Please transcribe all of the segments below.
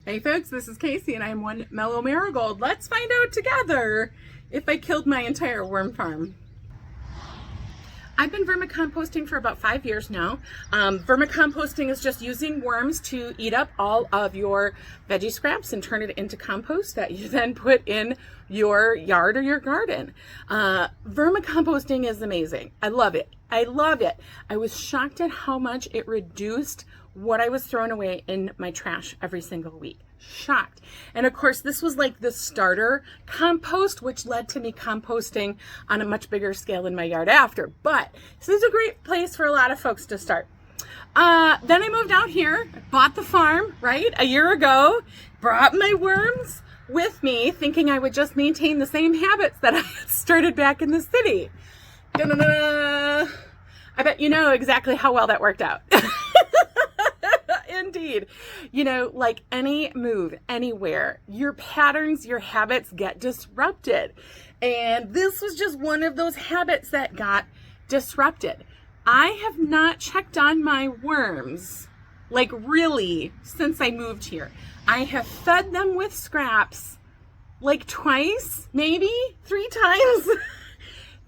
Hey folks, this is Casey and I'm one mellow marigold. Let's find out together if I killed my entire worm farm. I've been vermicomposting for about 5 years now. Vermicomposting is just using worms to eat up all of your veggie scraps and turn it into compost that you then put in your yard or your garden. Vermicomposting is amazing. I love it. I love it. I was shocked at how much it reduced what I was throwing away in my trash every single week. Shocked. And of course, this was like the starter compost, which led to me composting on a much bigger scale in my yard after. But this is a great place for a lot of folks to start. Then I moved out here, bought the farm, right, a year ago, brought my worms with me, thinking I would just maintain the same habits that I had started back in the city. Da-da-da-da. I bet you know exactly how well that worked out. Indeed. You know, like any move, anywhere, your patterns, your habits get disrupted. And this was just one of those habits that got disrupted. I have not checked on my worms, like really, since I moved here. I have fed them with scraps like twice, maybe 3 times.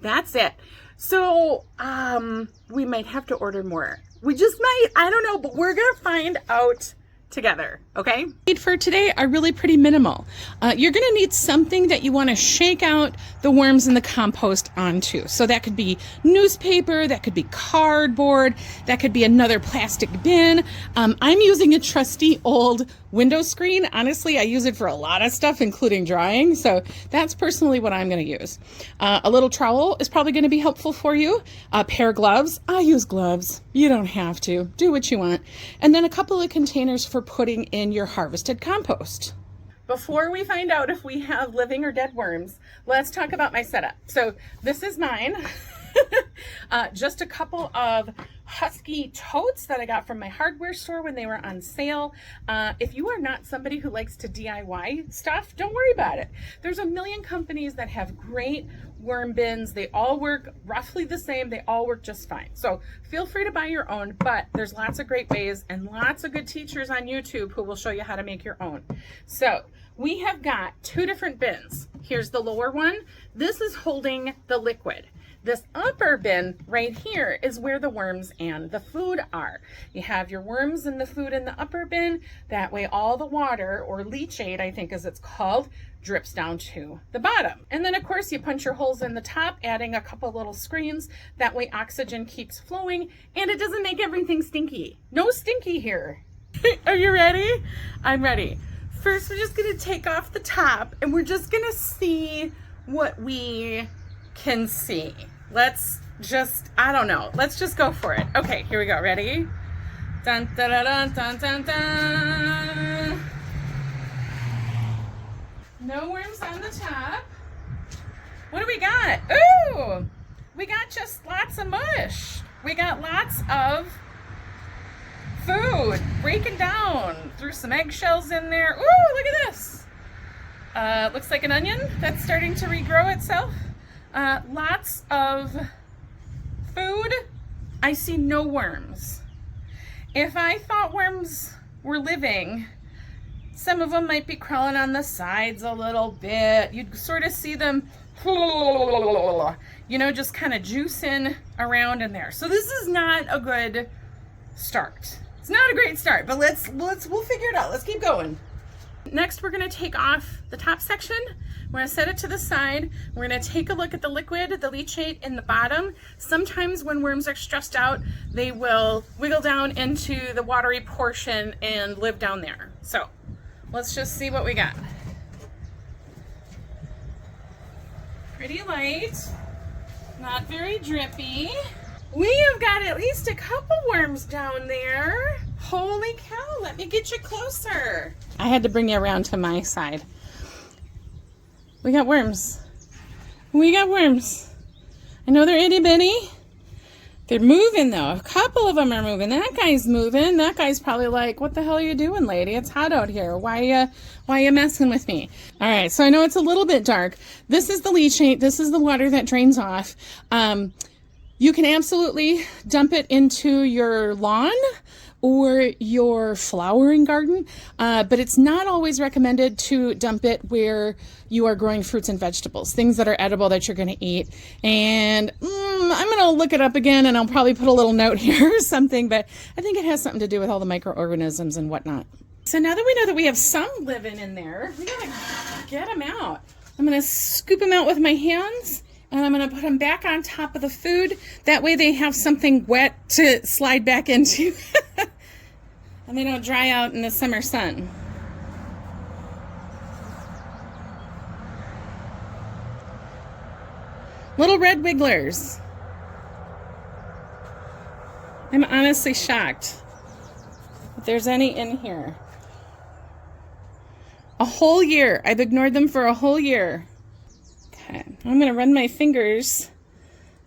That's it. So, we might have to order more. We just might, I don't know, but we're going to find out together, okay? For today are really pretty minimal. You're going to need something that you want to shake out the worms in the compost onto. So that could be newspaper, that could be cardboard, that could be another plastic bin. I'm using a trusty old window screen. Honestly, I use it for a lot of stuff, including drying. So that's personally what I'm going to use. A little trowel is probably going to be helpful for you. A pair of gloves. I use gloves. You don't have to. Do what you want. And then a couple of containers for putting in your harvested compost. Before we find out if we have living or dead worms, let's talk about my setup. So this is mine. Just a couple of Husky totes that I got from my hardware store when they were on sale. If you are not somebody who likes to DIY stuff, don't worry about it. There's a million companies that have great worm bins. They all work roughly the same. They all work just fine. So feel free to buy your own, but there's lots of great ways and lots of good teachers on YouTube who will show you how to make your own. So we have got 2 different bins. Here's the lower one. This is holding the liquid. This upper bin right here is where the worms and the food are. You have your worms and the food in the upper bin. That way all the water, or leachate I think as it's called, drips down to the bottom. And then of course you punch your holes in the top, adding a couple little screens. That way oxygen keeps flowing and it doesn't make everything stinky. No stinky here. Are you ready? I'm ready. First we're just gonna take off the top and we're just gonna see what we can see. Let's just, I don't know. Let's just go for it. Okay, here we go. Ready? Dun, dun, dun, dun, dun, dun. No worms on the top. What do we got? Ooh, we got just lots of mush. We got lots of food breaking down. Threw some eggshells in there. Ooh, look at this. Looks like an onion that's starting to regrow itself. Lots of food. I see no worms. If I thought worms were living, some of them might be crawling on the sides a little bit. You'd sort of see them, you know, just kind of juicing around in there. So this is not a good start. It's not a great start, but we'll figure it out. Let's keep going. Next, we're going to take off the top section. We're going to set it to the side. We're going to take a look at the liquid, the leachate in the bottom. Sometimes when worms are stressed out, they will wiggle down into the watery portion and live down there. So let's just see what we got. Pretty light, not very drippy. We have got at least a couple worms down there. Holy cow, let me get you closer. I had to bring you around to my side. We got worms. We got worms. I know they're itty bitty. They're moving though. A couple of them are moving. That guy's moving. That guy's probably like, what the hell are you doing, lady? It's hot out here. Why are you messing with me? All right, so I know it's a little bit dark. This is the leachate. This is the water that drains off. You can absolutely dump it into your lawn or your flowering garden, but it's not always recommended to dump it where you are growing fruits and vegetables, things that are edible that you're going to eat. And I'm going to look it up again, and I'll probably put a little note here or something, but I think it has something to do with all the microorganisms and whatnot. So now that we know that we have some living in there, we got to get them out. I'm going to scoop them out with my hands, and I'm going to put them back on top of the food. That way they have something wet to slide back into. And they don't dry out in the summer sun. Little red wigglers. I'm honestly shocked if there's any in here. A whole year. I've ignored them for a whole year. Okay, I'm going to run my fingers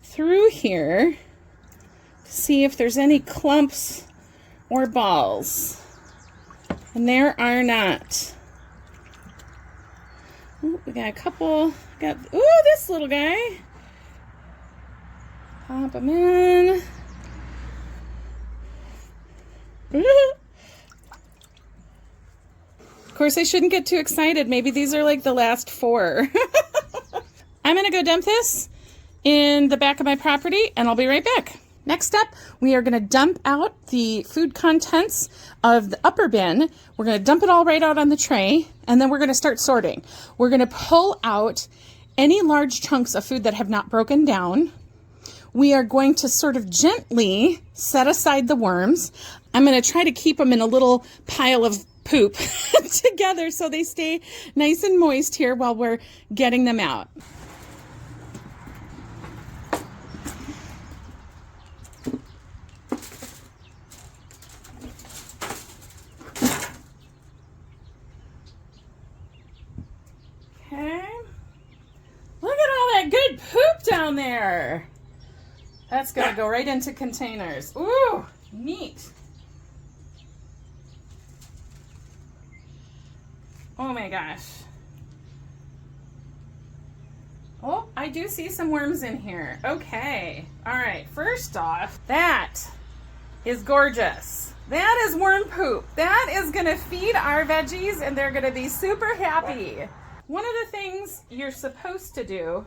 through here to see if there's any clumps or balls. And there are not. Ooh, we got a couple. Ooh, this little guy. Pop them in. Of course, I shouldn't get too excited. Maybe these are like the last 4. I'm going to go dump this in the back of my property, and I'll be right back. Next up, we are going to dump out the food contents of the upper bin. We're going to dump it all right out on the tray, and then we're going to start sorting. We're going to pull out any large chunks of food that have not broken down. We are going to sort of gently set aside the worms. I'm going to try to keep them in a little pile of poop together so they stay nice and moist here while we're getting them out. Okay. Look at all that good poop down there. That's going to go right into containers. Ooh, neat. Oh my gosh. Oh, I do see some worms in here. Okay. All right. First off, that is gorgeous. That is worm poop. That is going to feed our veggies, and they're going to be super happy. One of the things you're supposed to do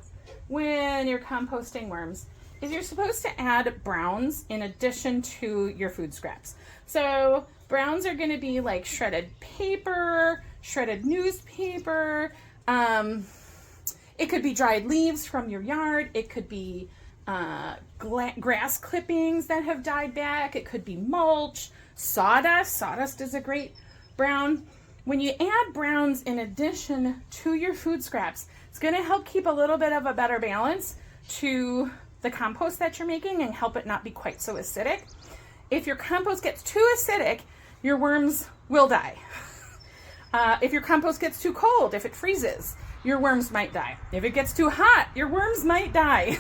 when you're composting worms is you're supposed to add browns in addition to your food scraps. So browns are going to be like shredded paper, shredded newspaper. It could be dried leaves from your yard. It could be grass clippings that have died back. It could be mulch, sawdust. Sawdust is a great brown. When you add browns in addition to your food scraps, it's going to help keep a little bit of a better balance to the compost that you're making and help it not be quite so acidic. If your compost gets too acidic, your worms will die. If your compost gets too cold, if it freezes, your worms might die. If it gets too hot, your worms might die.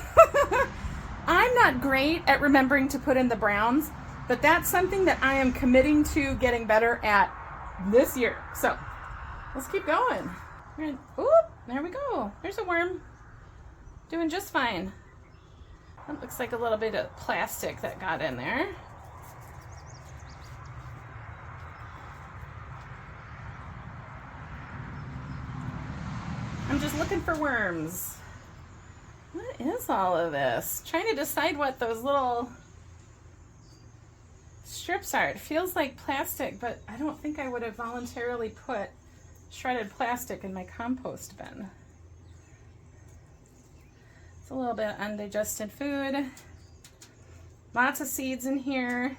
I'm not great at remembering to put in the browns, but that's something that I am committing to getting better at this year. So let's keep going. Oop, there we go. There's a worm doing just fine. That looks like a little bit of plastic that got in there. I'm just looking for worms. What is all of this? Trying to decide what those little strips are. It feels like plastic, but I don't think I would have voluntarily put shredded plastic in my compost bin. It's a little bit of undigested food. Lots of seeds in here.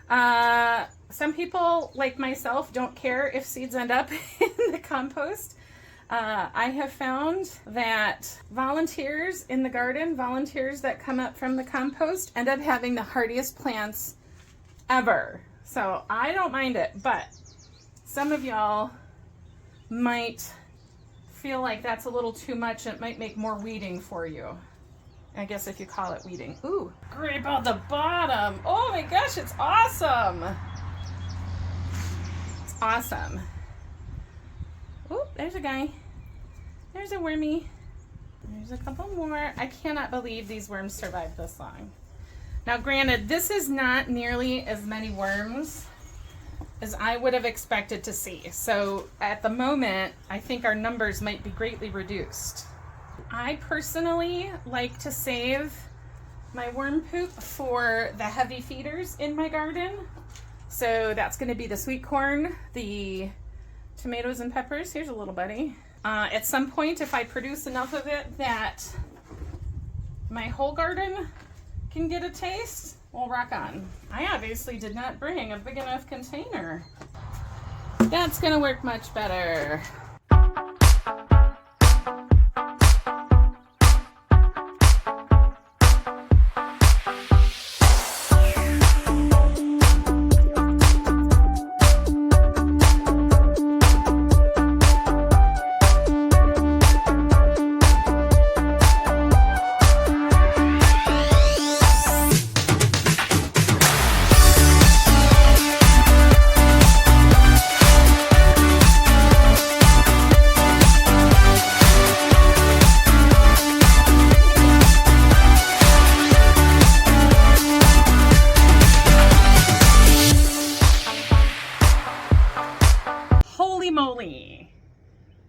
Some people, like myself, don't care if seeds end up in the compost. I have found that volunteers in the garden, volunteers that come up from the compost, end up having the hardiest plants ever. So I don't mind it, but some of y'all might feel like that's a little too much and it might make more weeding for you. I guess if you call it weeding. Ooh, grape out the bottom. Oh my gosh, it's awesome. It's awesome. Ooh, there's a guy. There's a wormy. There's a couple more. I cannot believe these worms survived this long. Now granted, this is not nearly as many worms as I would have expected to see. So at the moment, I think our numbers might be greatly reduced. I personally like to save my worm poop for the heavy feeders in my garden. So that's gonna be the sweet corn, the tomatoes and peppers. Here's a little buddy. At some point, if I produce enough of it that my whole garden can get a taste, we'll rock on. I obviously did not bring a big enough container. That's gonna work much better.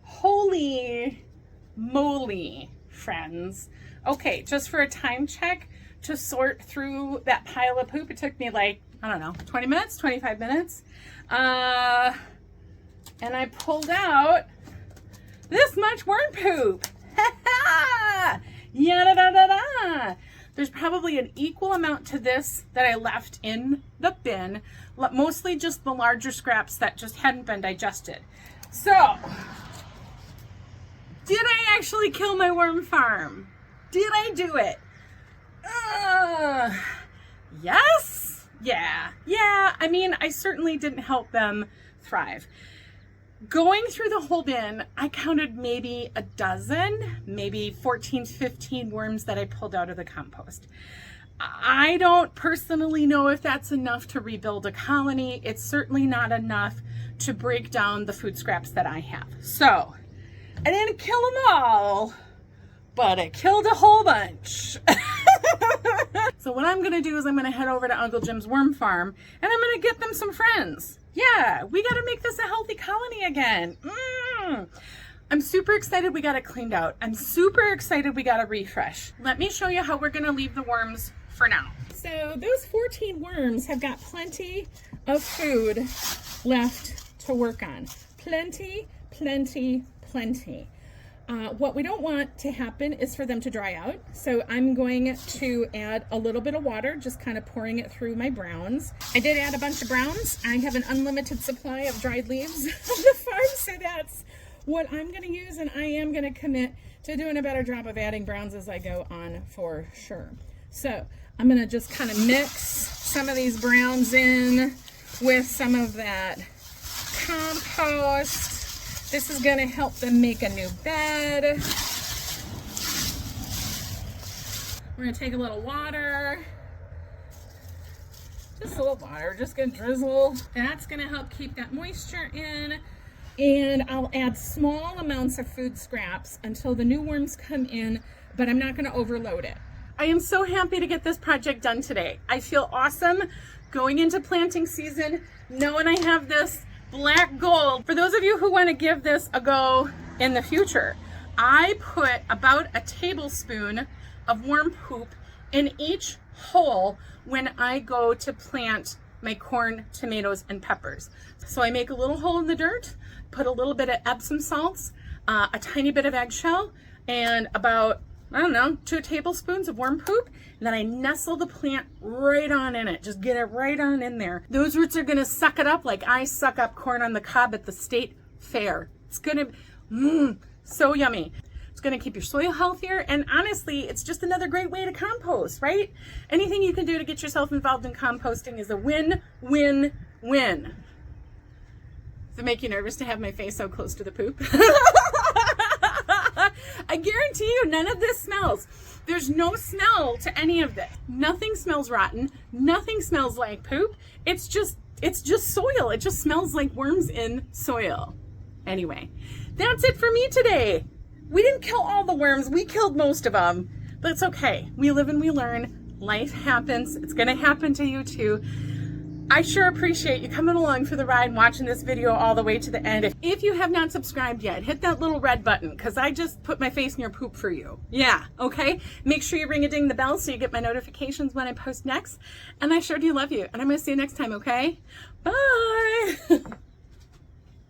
Holy moly, friends. Okay, just for a time check to sort through that pile of poop, it took me like, I don't know, 20 minutes, 25 minutes. And I pulled out this much worm poop. Yada-da-da-da. There's probably an equal amount to this that I left in the bin, mostly just the larger scraps that just hadn't been digested. So, did I actually kill my worm farm? Did I do it? Yes? Yeah. I mean, I certainly didn't help them thrive. Going through the whole bin, I counted maybe a dozen, maybe 14, 15 worms that I pulled out of the compost. I don't personally know if that's enough to rebuild a colony. It's certainly not enough to break down the food scraps that I have. So, I didn't kill them all, but I killed a whole bunch. So what I'm gonna do is I'm gonna head over to Uncle Jim's worm farm and I'm gonna get them some friends. Yeah, we gotta make this a healthy colony again. I'm super excited we got it cleaned out. I'm super excited we got a refresh. Let me show you how we're gonna leave the worms for now. So those 14 worms have got plenty of food left to work on. Plenty. What we don't want to happen is for them to dry out. So I'm going to add a little bit of water, just kind of pouring it through my browns. I did add a bunch of browns. I have an unlimited supply of dried leaves on the farm, so that's what I'm going to use, and I am going to commit to doing a better job of adding browns as I go on for sure. So I'm going to just kind of mix some of these browns in with some of that compost. This is going to help them make a new bed. We're going to take a little water. Just a little water, just going to drizzle. That's going to help keep that moisture in. And I'll add small amounts of food scraps until the new worms come in, but I'm not going to overload it. I am so happy to get this project done today. I feel awesome going into planting season, knowing I have this black gold. For those of you who want to give this a go in the future, I put about a tablespoon of worm poop in each hole when I go to plant my corn, tomatoes, and peppers. So I make a little hole in the dirt, put a little bit of Epsom salts, a tiny bit of eggshell, and about, I don't know, 2 tablespoons of worm poop, and then I nestle the plant right on in it. Just get it right on in there. Those roots are gonna suck it up like I suck up corn on the cob at the state fair. It's gonna, so yummy. It's gonna keep your soil healthier, and honestly, it's just another great way to compost, right? Anything you can do to get yourself involved in composting is a win-win-win. Does it make you nervous to have my face so close to the poop? I guarantee you none of this smells. There's no smell to any of this. Nothing smells rotten. Nothing smells like poop. It's just soil. It just smells like worms in soil. Anyway, that's it for me today. We didn't kill all the worms. We killed most of them, but it's okay. We live and we learn. Life happens. It's going to happen to you too. I sure appreciate you coming along for the ride and watching this video all the way to the end. If you have not subscribed yet, hit that little red button because I just put my face in your poop for you. Yeah, okay? Make sure you ring-a-ding the bell so you get my notifications when I post next. And I sure do love you. And I'm going to see you next time, okay? Bye!